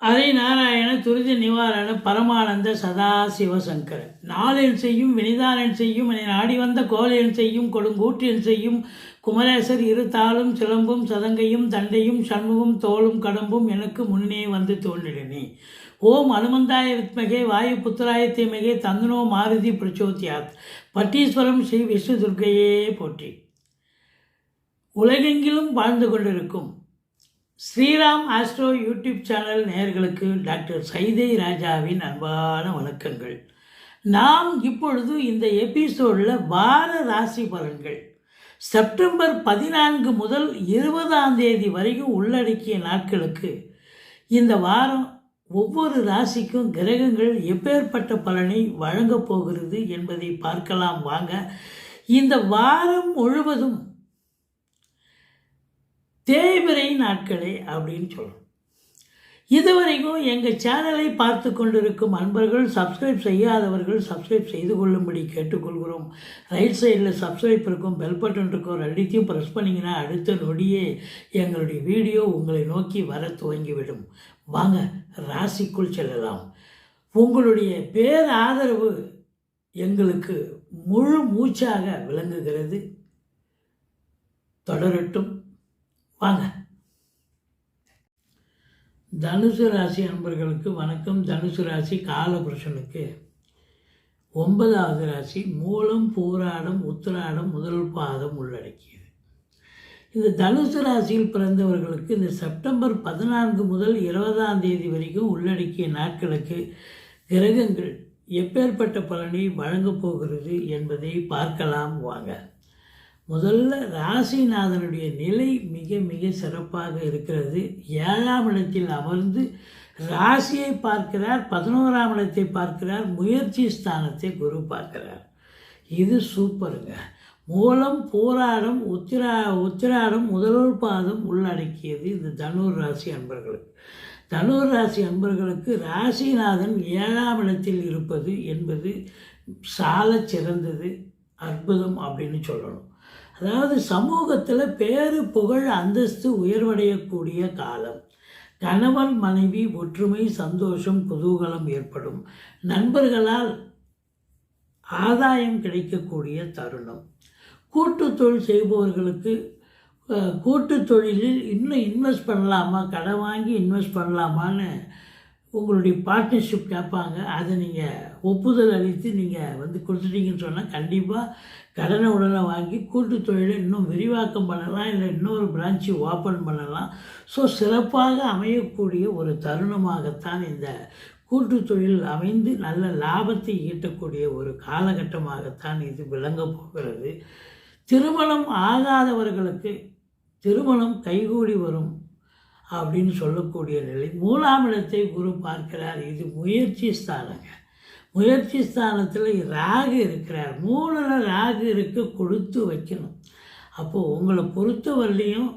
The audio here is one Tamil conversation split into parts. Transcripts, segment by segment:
ஹரிநாராயண துரித நிவாரண பரமானந்த சதாசிவசங்கர நாளென் செய்யும் வினிதானன் செய்யும் என நாடி வந்த கோலென் செய்யும் கொடுங்கூற்றியன் செய்யும் குமரேசர் இரு தாளும் சிலம்பும் சதங்கையும் தண்டையும் சண்முகம் தோளும் கடம்பும் எனக்கு முன்னே வந்து தோன்றினே. ஓம் அனுமந்தாய வித்மகே வாயு புத்திராய தீமகே தந்தனோ மாருதி பிரச்சோத்யாத். பட்டீஸ்வரம் ஸ்ரீ விஷ்ணு துர்க்கையே போற்றி. உலகெங்கிலும் வாழ்ந்து கொண்டிருக்கும் ஸ்ரீராம் ஆஸ்ட்ரோ யூடியூப் சேனல் நேயர்களுக்கு டாக்டர் சைதை ராஜாவின் அன்பான வணக்கங்கள். நாம் இப்பொழுது இந்த எபிசோடில் வார ராசி பலன்கள் செப்டம்பர் 14 முதல் 20ஆம் தேதி வரைக்கும் உள்ளடக்கிய நாட்களுக்கு இந்த வாரம் ஒவ்வொரு ராசிக்கும் கிரகங்கள் எப்பேற்பட்ட பலனை வழங்கப் போகிறது என்பதை பார்க்கலாம் வாங்க. இந்த வாரம் முழுவதும் தேய்பிறை நாட்களே அப்படின்னு சொல்லணும். இதுவரைக்கும் எங்கள் சேனலை பார்த்து கொண்டிருக்கும் அன்பர்கள், சப்ஸ்கிரைப் செய்யாதவர்கள் சப்ஸ்கிரைப் செய்து கொள்ளும்படி கேட்டுக்கொள்கிறோம். ரைட் சைடில் சப்ஸ்கிரைப் இருக்கும், பெல் பட்டன் இருக்கும், ரெண்டுத்தையும் ப்ரெஸ் பண்ணிங்கன்னா அடுத்த நொடியே எங்களுடைய வீடியோ உங்களை நோக்கி வர துவங்கிவிடும். வாங்க ராசிக்குள் செல்லலாம். உங்களுடைய பேராதரவு எங்களுக்கு முழு மூச்சாக விளங்குகிறது. தொடரட்டும் வாங்க. தனுசு ராசி அன்பர்களுக்கு வணக்கம். தனுசு ராசி காலபுருஷனுக்கு 9வது ராசி. மூலம், பூராடம், உத்திராடம், முதல் பாதம் உள்ளடக்கியது. இந்த தனுசு ராசியில் பிறந்தவர்களுக்கு இந்த செப்டம்பர் 14 முதல் 20ஆம் தேதி வரைக்கும் உள்ளடக்கிய நாட்களுக்கு கிரகங்கள் எப்பேற்பட்ட பலனை வழங்கப் போகிறது என்பதை பார்க்கலாம் வாங்க. முதல்ல ராசிநாதனுடைய நிலை மிக மிக சிறப்பாக இருக்கிறது. 7ஆம் இடத்தில் அமர்ந்து ராசியை பார்க்கிறார், 11ஆம் இடத்தை பார்க்கிறார், முயற்சி ஸ்தானத்தை குரு பார்க்கிறார். இது சூப்பருங்க. மூலம், பூராடம், உத்திராடம், முதல் பாதம் உள்ளடக்கியது இந்த தனுர் ராசி அன்பர்களுக்கு. தனுர் ராசி அன்பர்களுக்கு ராசிநாதன் 7ஆம் இடத்தில் இருப்பது என்பது சால சிறந்தது, அற்புதம் அப்படின்னு சொல்லணும். அதாவது சமூகத்தில் பேரு, புகழ், அந்தஸ்து உயர்வடையக்கூடிய காலம். கணவன் மனைவி ஒற்றுமை, சந்தோஷம், குதூகலம் ஏற்படும். நண்பர்களால் ஆதாயம் கிடைக்கக்கூடிய தருணம். கூட்டு தொழில் செய்பவர்களுக்கு கூட்டு தொழிலில் இன்னும் இன்வெஸ்ட் பண்ணலாமா, கடன் வாங்கி இன்வெஸ்ட் பண்ணலாமான்னு உங்களுடைய பார்ட்னர்ஷிப் கேட்பாங்க. அதை நீங்கள் ஒப்புதல் அளித்து நீங்கள் கொடுத்துட்டீங்கன்னு சொன்னால் கண்டிப்பாக கடனை உடனே வாங்கி கூட்டு தொழிலை இன்னும் விரிவாக்கம் பண்ணலாம், இல்லை இன்னொரு பிரான்ச்சு ஓப்பன் பண்ணலாம். ஸோ சிறப்பாக அமையக்கூடிய ஒரு தருணமாகத்தான் இந்த கூட்டு தொழில் அமைந்து நல்ல லாபத்தை ஈட்டக்கூடிய ஒரு காலகட்டமாகத்தான் இது விளங்கப் போகிறது. திருமணம் ஆகாதவர்களுக்கு திருமணம் கைகூடி வரும் அப்படின்னு சொல்லக்கூடிய நிலை. 3ஆம் இடத்தை குரு பார்க்கிறார். இது முயற்சி ஸ்தானங்க. முயற்சி ஸ்தானத்தில் ராகு இருக்கிறார். 3ல் ராகு இருக்க கொடுத்து வைக்கணும். அப்போது உங்களை பொறுத்தவரையிலையும்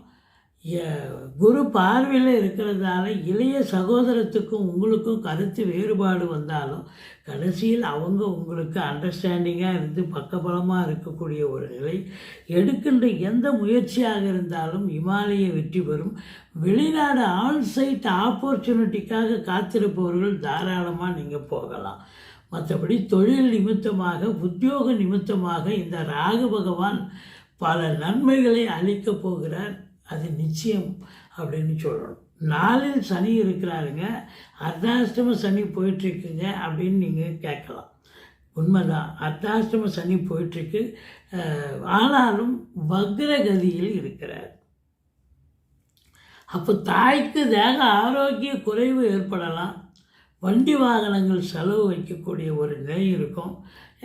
குரு பார்வையில் இருக்கிறதால இளைய சகோதரத்துக்கும் உங்களுக்கும் கருத்து வேறுபாடு வந்தாலும் கடைசியில் அவங்க உங்களுக்கு அண்டர்ஸ்டாண்டிங்காக இருந்து பக்கபலமாக இருக்கக்கூடிய ஒரு நிலை. எடுக்கின்ற எந்த முயற்சியாக இருந்தாலும் இமாலய வெற்றி பெறும். வெளிநாடு ஆன்சைட் ஆப்பர்ச்சுனிட்டிக்காக காத்திருப்பவர்கள் தாராளமாக நீங்கள் போகலாம். மற்றபடி தொழில் நிமித்தமாக, உத்தியோக நிமித்தமாக இந்த ராகு பகவான் பல நன்மைகளை அளிக்கப் போகிறார். அது நிச்சயம் அப்படின்னு சொல்லணும். 4ல் சனி இருக்கிறாருங்க. அர்த்தாஷ்டம சனி போயிட்டுருக்குங்க அப்படின்னு நீங்கள் கேட்கலாம். உண்மைதான், அர்த்தாஷ்டம சனி போயிட்டுருக்கு. ஆனாலும் வக்ரகதியில் இருக்கிறார். அப்போ தாய்க்கு தேக ஆரோக்கிய குறைவு ஏற்படலாம். வண்டி வாகனங்கள் செலவு வைக்கக்கூடிய ஒரு நிலை இருக்கும்.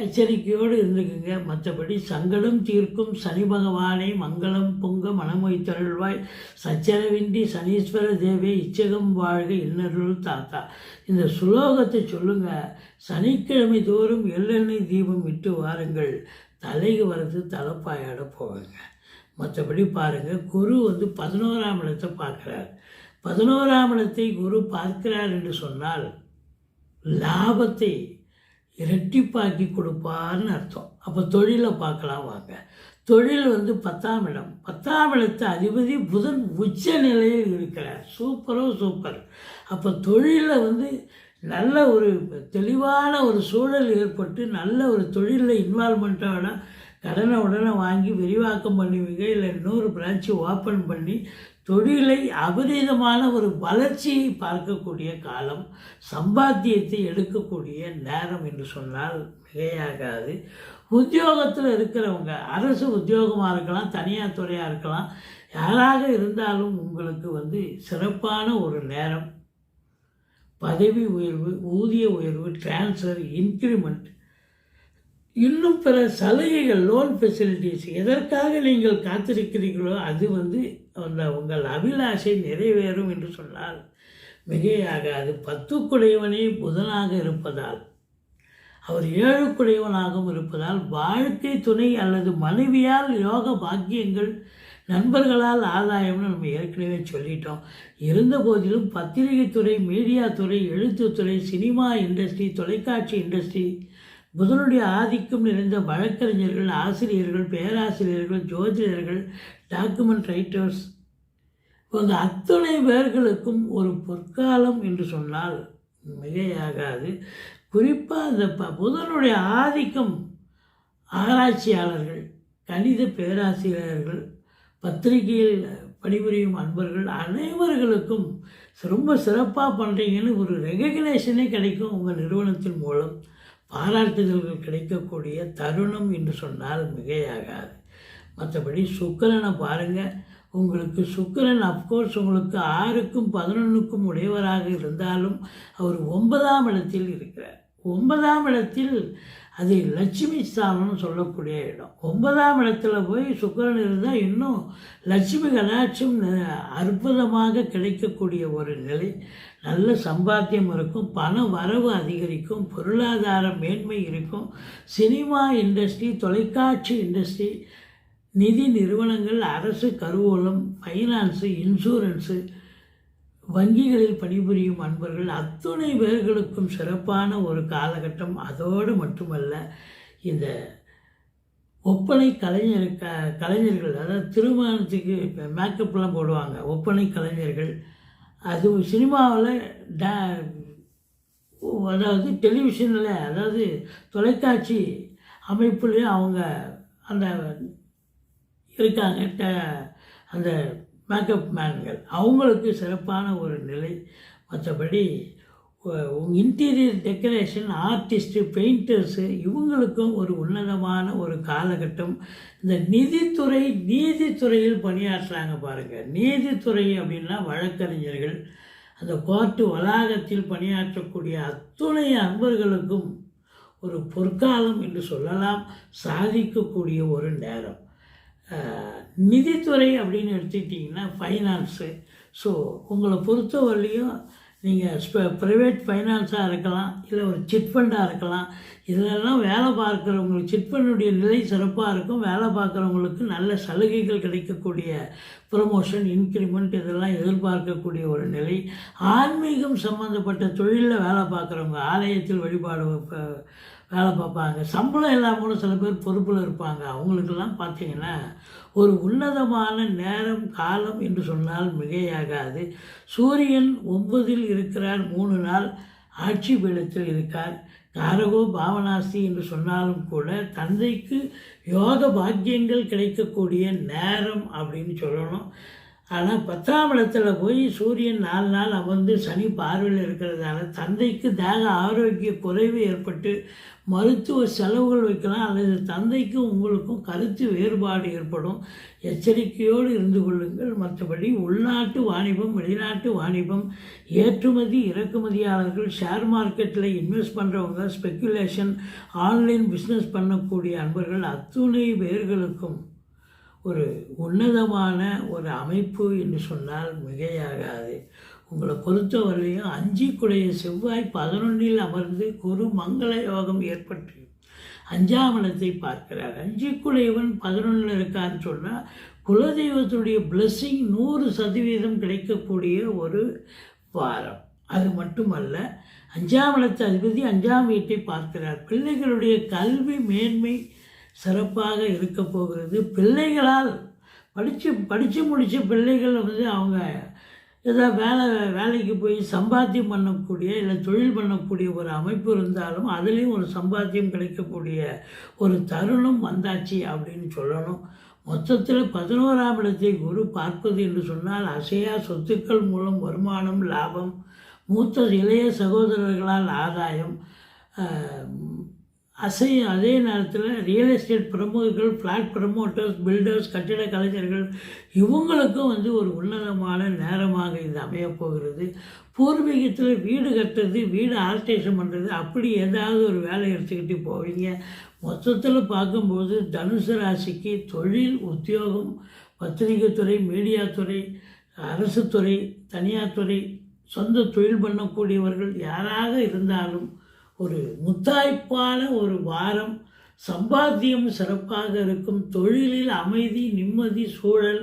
எச்சரிக்கையோடு இருந்துக்குங்க. மற்றபடி சங்கடம் தீர்க்கும் சனி பகவானை மங்களம் பொங்க மனமொய்த்தருள்வாய். சச்சரவின்றி சனீஸ்வர தேவே இச்சகம் வாழ்க இன்னருள் தாத்தா. இந்த சுலோகத்தை சொல்லுங்கள். சனிக்கிழமை தோறும் எள்ளெண்ணெய் தீபம் விட்டு வாருங்கள். தலைக்கு வரது தலைப்பாயாட போகுங்க. மற்றபடி பாருங்கள், குரு 11ஆம் இடத்தை பார்க்குறார். 11ஆம் இடத்தை குரு பார்க்கிறார் என்று சொன்னால் லாபத்தை இரட்டிப்பாக்கி கொடுப்பார்னு அர்த்தம். அப்போ தொழிலை பார்க்கலாம் வாங்க. தொழில் வந்து 10ஆம் இடம். 10ஆம் இடத்து அதிபதி புதன் உச்ச நிலையில் இருக்கிறார். சூப்பர். அப்போ தொழிலில் வந்து நல்ல ஒரு தெளிவான ஒரு சூழல் ஏற்பட்டு நல்ல ஒரு தொழிலில் இன்வால்மெண்ட்டோட கடனை உடனே வாங்கி விரிவாக்கம் பண்ணுவீங்க. இல்லை இன்னொரு பிரான்ச்சு ஓப்பன் பண்ணி தொழிலை அபரீதமான ஒரு வளர்ச்சியை பார்க்கக்கூடிய காலம், சம்பாத்தியத்தை எடுக்கக்கூடிய நேரம் என்று சொன்னால் மிகையாகாது. உத்தியோகத்தில் இருக்கிறவங்க, அரசு உத்தியோகமாக இருக்கலாம், தனியார் துறையாக இருக்கலாம், யாராக இருந்தாலும் உங்களுக்கு வந்து சிறப்பான ஒரு நேரம். பதவி உயர்வு, ஊதிய உயர்வு, டிரான்ஸ்ஃபர், இன்க்ரிமெண்ட், இன்னும் பிற சலுகைகள், லோன் ஃபெசிலிட்டிஸ், எதற்காக நீங்கள் காத்திருக்கிறீர்களோ அது வந்து அந்த உங்கள் அபிலாஷை நிறைவேறும் என்று சொன்னால் மிகையாகாது. 10 புதனாக இருப்பதால், அவர் 7 இருப்பதால் வாழ்க்கை துணை அல்லது மனைவியால் யோக பாக்கியங்கள், நண்பர்களால் ஆதாயம்னு நம்ம ஏற்கனவே சொல்லிட்டோம். இருந்த போதிலும் பத்திரிகை துறை, மீடியா துறை, எழுத்துத்துறை, சினிமா இண்டஸ்ட்ரி, தொலைக்காட்சி இண்டஸ்ட்ரி, புதனுடைய ஆதிக்கம் நிறைந்த வழக்கறிஞர்கள், ஆசிரியர்கள், பேராசிரியர்கள், ஜோதிடர்கள், டாக்குமெண்ட் ரைட்டர்ஸ், இவங்க அத்தனை பேர்களுக்கும் ஒரு பொற்காலம் என்று சொன்னால் மிகையாகாது. குறிப்பாக அந்த புதனுடைய ஆதிக்கம் ஆராய்ச்சியாளர்கள், கணித பேராசிரியர்கள், பத்திரிகையில் பணிபுரியும் அன்பர்கள் அனைவர்களுக்கும் ரொம்ப சிறப்பாக பண்ணுறீங்கன்னு ஒரு ரெகக்னேஷனே கிடைக்கும். உங்கள் நிறுவனத்தின் மூலம் பாராட்டுதல்கள் கிடைக்கக்கூடிய தருணம் என்று சொன்னால் மிகையாகாது. மற்றபடி சுக்கிரனை பாருங்கள். உங்களுக்கு சுக்கிரன் அஃப்கோர்ஸ் உங்களுக்கு 6க்கும் 11க்கும் உடையவராக இருந்தாலும் அவர் 9ஆம் இடத்தில் இருக்கிறார். 9ஆம் இடத்தில் அது லட்சுமி ஸ்தானம்னு சொல்லக்கூடிய இடம். 9ஆம் இடத்துல போய் சுக்கிரன் இருந்தால் இன்னும் லட்சுமி கடாட்சம் அற்புதமாக கிடைக்கக்கூடிய ஒரு நிலை. நல்ல சம்பாத்தியம் இருக்கும், பண வரவு அதிகரிக்கும், பொருளாதார மேன்மை இருக்கும். சினிமா இண்டஸ்ட்ரி, தொலைக்காட்சி இண்டஸ்ட்ரி, நிதி நிறுவனங்கள், அரசு கருவூலம், ஃபைனான்ஸு, இன்சூரன்ஸு, வங்கிகளில் பணிபுரியும் அன்பர்கள் அத்துணை பேர்களுக்கும் சிறப்பான ஒரு காலகட்டம். அதோடு மட்டுமல்ல, இந்த ஒப்பனை கலைஞர்கள், அதாவது திருமணத்துக்கு மேக்கப்லாம் போடுவாங்க ஒப்பனை கலைஞர்கள், அது சினிமாவில் அதாவது டெலிவிஷனில், அதாவது தொலைக்காட்சி அமைப்புலேயும் அவங்க அந்த இருக்காங்க, அந்த மேக்கப் மேன்கள், அவங்களுக்கு சிறப்பான ஒரு நிலை. மற்றபடி இன்டீரியர் டெக்கரேஷன் ஆர்டிஸ்ட்டு, பெயிண்டர்ஸு, இவங்களுக்கும் ஒரு உன்னதமான ஒரு காலகட்டம். இந்த நீதித்துறையில் பணியாற்றுறாங்க பாருங்கள். நீதித்துறை அப்படின்னா வழக்கறிஞர்கள், அந்த கோர்ட்டு வளாகத்தில் பணியாற்றக்கூடிய அத்துணை அன்பர்களுக்கும் ஒரு பொற்காலம் என்று சொல்லலாம். சாதிக்கக்கூடிய ஒரு நேரம். நிதித்துறை அப்படின்னு எடுத்துக்கிட்டிங்கன்னா ஃபைனான்ஸு. ஸோ உங்களை பொறுத்தவரையிலையும் நீங்கள் ப்ரைவேட் ஃபைனான்ஸாக இருக்கலாம், இல்லை ஒரு சிட் ஃபண்டாக இருக்கலாம். இதிலெல்லாம் வேலை பார்க்குறவங்களுக்கு சிட் ஃபண்டுடைய நிலை சிறப்பாக இருக்கும். வேலை பார்க்குறவங்களுக்கு நல்ல சலுகைகள் கிடைக்கக்கூடிய ப்ரமோஷன், இன்க்ரிமெண்ட் இதெல்லாம் எதிர்பார்க்கக்கூடிய ஒரு நிலை. ஆன்மீகம் சம்மந்தப்பட்ட தொழிலில் வேலை பார்க்குறவங்க, ஆலயத்தில் வழிபாடு வேலை பார்ப்பாங்க, சம்பளம் இல்லாமல் கூட சில பேர் பொறுப்பில் இருப்பாங்க. அவங்களுக்கெல்லாம் பார்த்திங்கன்னா ஒரு உன்னதமான நேரம், காலம் என்று சொன்னால் மிகையாகாது. சூரியன் 9இல் இருக்கிறார், 3 நாள் ஆட்சி பீடத்தில் இருக்கார். காரகோ பாவனாஸ்தி என்று சொன்னாலும் கூட தந்தைக்கு யோக பாக்கியங்கள் கிடைக்கக்கூடிய நேரம் அப்படின்னு சொல்லணும். ஆனால் 10ஆம் இடத்துல போய் சூரியன் 4 நாள் அமர்ந்து சனி பார்வையில் இருக்கிறதால தந்தைக்கு தேக ஆரோக்கிய குறைவு ஏற்பட்டு மருத்துவ செலவுகள் வைக்கலாம், அல்லது தந்தைக்கும் உங்களுக்கும் கருத்து வேறுபாடு ஏற்படும். எச்சரிக்கையோடு இருந்து கொள்ளுங்கள். மற்றபடி உள்நாட்டு வாணிபம், வெளிநாட்டு வாணிபம், ஏற்றுமதி இறக்குமதியாளர்கள், ஷேர் மார்க்கெட்டில் இன்வெஸ்ட் பண்ணுறவங்க, ஸ்பெக்குலேஷன், ஆன்லைன் பிஸ்னஸ் பண்ணக்கூடிய அன்பர்கள் அத்துணை பேர்களுக்கும் ஒரு உன்னதமான ஒரு அமைப்பு என்று சொன்னால் மிகையாகாது. உங்களை பொறுத்தவரையிலையும் 5 செவ்வாய் 11இல் அமர்ந்து குரு மங்கள யோகம் ஏற்பட்டு 5ஆம் இடத்தை பார்க்கிறார். 5 11இல் இருக்கான்னு சொன்னால் குலதெய்வத்துடைய பிளெஸ்ஸிங் 100% கிடைக்கக்கூடிய ஒரு வாரம். அது மட்டுமல்ல, 5ஆம் இடத்து அதிபதி 5ஆம் வீட்டை பார்க்கிறார். பிள்ளைகளுடைய கல்வி மேன்மை, சிறப்பாக இருக்க போகிறது. பிள்ளைகளால் படித்து முடித்த பிள்ளைகள் வந்து அவங்க ஏதாவது வேலைக்கு போய் சம்பாத்தியம் பண்ணக்கூடிய இல்லை தொழில் பண்ணக்கூடிய ஒரு அமைப்பு இருந்தாலும் அதுலேயும் ஒரு சம்பாத்தியம் கிடைக்கக்கூடிய ஒரு தருணம் வந்தாச்சு அப்படின்னு சொல்லணும். மொத்தத்தில் 11ஆம் இடத்தை குரு பார்ப்பது என்று சொன்னால் அசையா சொத்துக்கள் மூலம் வருமானம், லாபம், மூத்த இளைய சகோதரர்களால் ஆதாயம், அதே நேரத்தில் ரியல் எஸ்டேட் பிரமுகர்கள், ஃப்ளாட் ப்ரமோட்டர்ஸ், பில்டர்ஸ், கட்டிட கலைஞர்கள் இவங்களுக்கும் வந்து ஒரு உன்னதமான நேரமாக இது அமையப்போகிறது. பூர்வீகத்தில் வீடு கட்டுறது, வீடு ஆல்ட்ரேஷன் பண்ணுறது, அப்படி ஏதாவது ஒரு வேலை எடுத்துக்கிட்டு போவீங்க. மொத்தத்தில் பார்க்கும்போது தனுசு ராசிக்கு தொழில், உத்தியோகம், பத்திரிகைத்துறை, மீடியாத்துறை, அரசு துறை, தனியார் துறை, சொந்த தொழில் பண்ணக்கூடியவர்கள் யாராக இருந்தாலும் ஒரு முத்தாய்ப்பான ஒரு வாரம். சம்பாத்தியம் சிறப்பாக இருக்கும். தொழிலில் அமைதி, நிம்மதி, சூழல்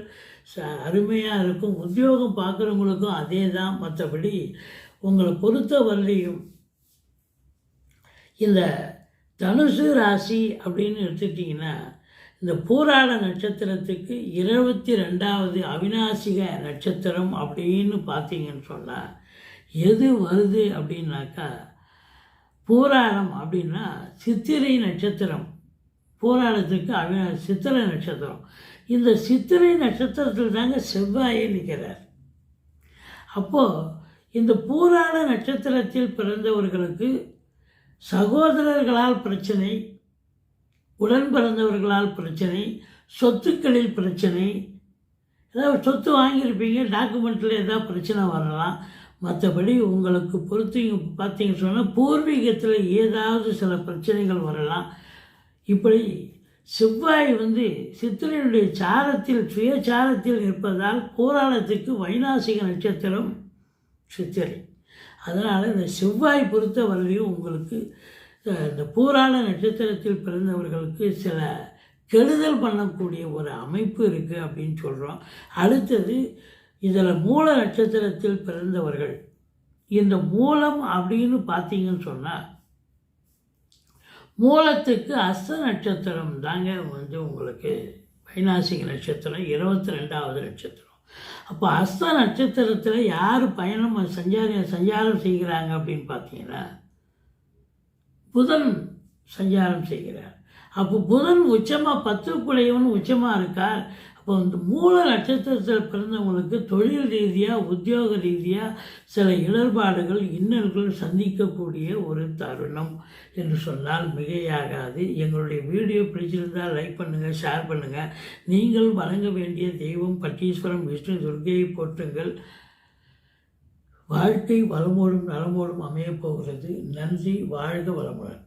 அருமையாக இருக்கும். உத்தியோகம் பார்க்குறவங்களுக்கும் அதே தான். மற்றபடி உங்களை பொறுத்த வரலையும் இந்த தனுசு ராசி அப்படின்னு எடுத்துட்டிங்கன்னா இந்த பூராட நட்சத்திரத்துக்கு 22வது அவிநாசிக நட்சத்திரம் அப்படின்னு பார்த்தீங்கன்னு சொன்னால் எது வருது அப்படின்னாக்கா பூராடம் அப்படின்னா சித்திரை நட்சத்திரம். பூராடத்துக்கு சித்திரை நட்சத்திரம். இந்த சித்திரை நட்சத்திரத்தில் தாங்க செவ்வாயே நிற்கிறார். அப்போது இந்த பூராட நட்சத்திரத்தில் பிறந்தவர்களுக்கு சகோதரர்களால் பிரச்சனை, உடன் பிறந்தவர்களால் பிரச்சனை, சொத்துக்களில் பிரச்சனை, ஏதாவது சொத்து வாங்கியிருப்பீங்க, டாக்குமெண்ட்டில் ஏதாவது பிரச்சனை வரலாம். மற்றபடி உங்களுக்கு பார்த்தீங்கன்னு சொன்னால் பூர்வீகத்தில் ஏதாவது சில பிரச்சனைகள் வரலாம். இப்படி செவ்வாய் வந்து சித்திரையுடைய சாரத்தில் சுயசாரத்தில் இருப்பதால் போராட்டத்துக்கு வைநாசிக நட்சத்திரம் சித்திரை. அதனால் இந்த செவ்வாய் பொறுத்த வரையிலும் உங்களுக்கு இந்த பூராட நட்சத்திரத்தில் பிறந்தவர்களுக்கு சில கெடுதல் பண்ணக்கூடிய ஒரு அமைப்பு இருக்குது அப்படின்னு சொல்கிறோம். அடுத்தது இதில் மூல நட்சத்திரத்தில் பிறந்தவர்கள், இந்த மூலம் அப்படின்னு பார்த்தீங்கன்னு சொன்னால் மூலத்துக்கு அஸ்த நட்சத்திரம் தாங்க வந்து உங்களுக்கு வைநாசிக நட்சத்திரம், 22வது நட்சத்திரம். அப்போ அஸ்த நட்சத்திரத்தில் யார் சஞ்சாரம் செய்கிறாங்க அப்படின்னு பார்த்தீங்கன்னா புதன் சஞ்சாரம் செய்கிறார். அப்போ புதன் உச்சமாக 10 உச்சமாக இருக்கார். அப்போ இந்த மூல நட்சத்திரத்தில் பிறந்தவங்களுக்கு தொழில் ரீதியாக, உத்தியோக ரீதியாக சில இடர்பாடுகள், இன்னல்கள் சந்திக்கக்கூடிய ஒரு தருணம் என்று சொன்னால் மிகையாகாது. எங்களுடைய வீடியோ பிடிச்சிருந்தால் லைக் பண்ணுங்கள், ஷேர் பண்ணுங்கள். நீங்கள் வணங்க வேண்டிய தெய்வம் பட்டீஸ்வரம் விஷ்ணு துர்க்கையை போற்றுங்கள். வாழ்க்கை வளமோடும் நலமோடும் அமையப் போகிறது. நன்றி. வாழ்க வளமுடன்.